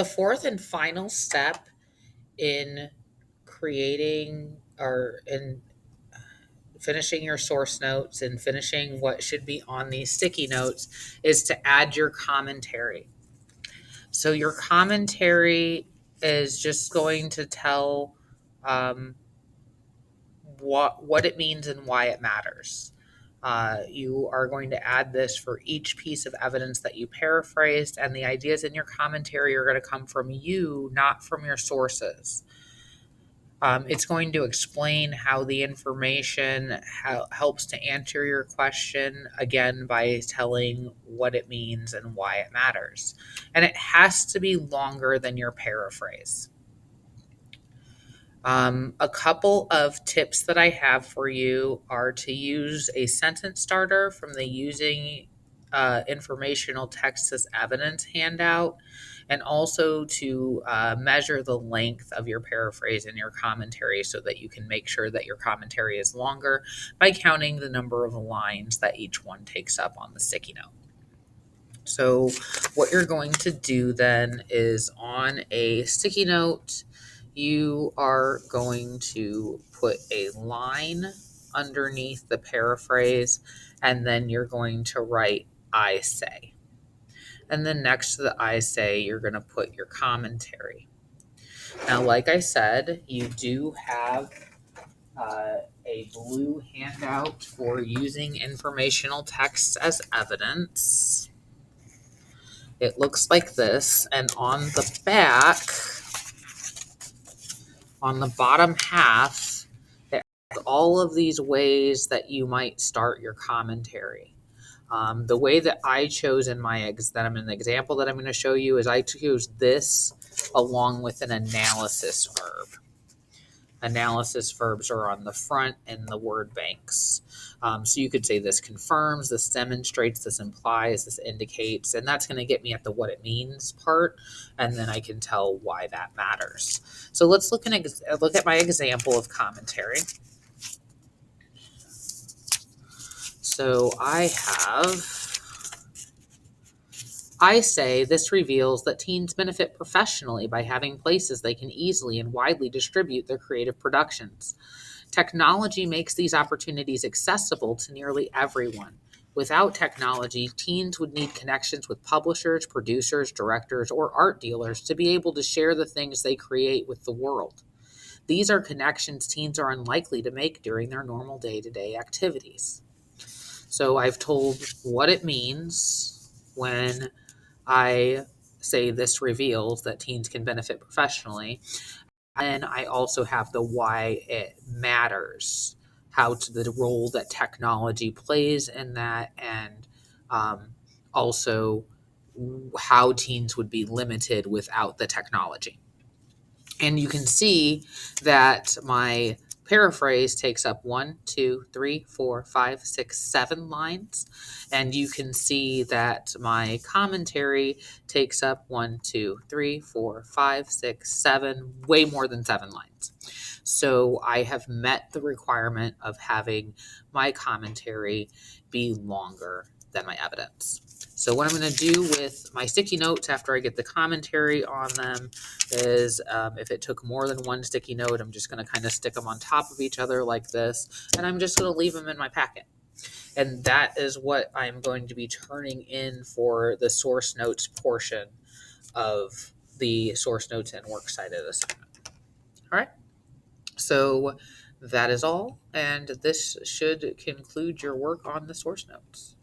The fourth and final step in creating or in finishing your source notes and finishing what should be on these sticky notes is to add your commentary. So your commentary is just going to tell um, what it means and why it matters. You are going to add this for each piece of evidence that you paraphrased, and the ideas in your commentary are going to come from you, not from your sources. It's going to explain how the information helps to answer your question, again, by telling what it means and why it matters. And it has to be longer than your paraphrase. A couple of tips that I have for you are to use a sentence starter from the Using Informational Text as Evidence handout, and also to measure the length of your paraphrase and your commentary so that you can make sure that your commentary is longer by counting the number of lines that each one takes up on the sticky note. So, what you're going to do then is on a sticky note, you are going to put a line underneath the paraphrase, and then you're going to write I say. And then next to the I say, you're going to put your commentary. Now, like I said, you do have a blue handout for using informational text as evidence. It looks like this, and on the back, on the bottom half, it has all of these ways that you might start your commentary. The way that I chose in that I'm an example that I'm going to show you is I chose this along with an analysis verb. Analysis verbs are on the front in the word banks. So you could say this confirms, this demonstrates, this implies, this indicates, and that's going to get me at the what it means part, and then I can tell why that matters. So let's look at my example of commentary. So I say this reveals that teens benefit professionally by having places they can easily and widely distribute their creative productions. Technology makes these opportunities accessible to nearly everyone. Without technology, teens would need connections with publishers, producers, directors, or art dealers to be able to share the things they create with the world. These are connections teens are unlikely to make during their normal day-to-day activities. So I've told what it means when I say this reveals that teens can benefit professionally. And I also have the why it matters, the role that technology plays in that, and also how teens would be limited without the technology. And you can see that my paraphrase takes up 1, 2, 3, 4, 5, 6, 7 lines. And you can see that my commentary takes up 1, 2, 3, 4, 5, 6, 7, way more than 7 lines. So I have met the requirement of having my commentary be longer than my evidence. So what I'm going to do with my sticky notes after I get the commentary on them is if it took more than one sticky note, I'm just going to kind of stick them on top of each other like this, and I'm just going to leave them in my packet. And that is what I'm going to be turning in for the source notes portion of the source notes and works cited assignment. All right. So that is all, and this should conclude your work on the source notes.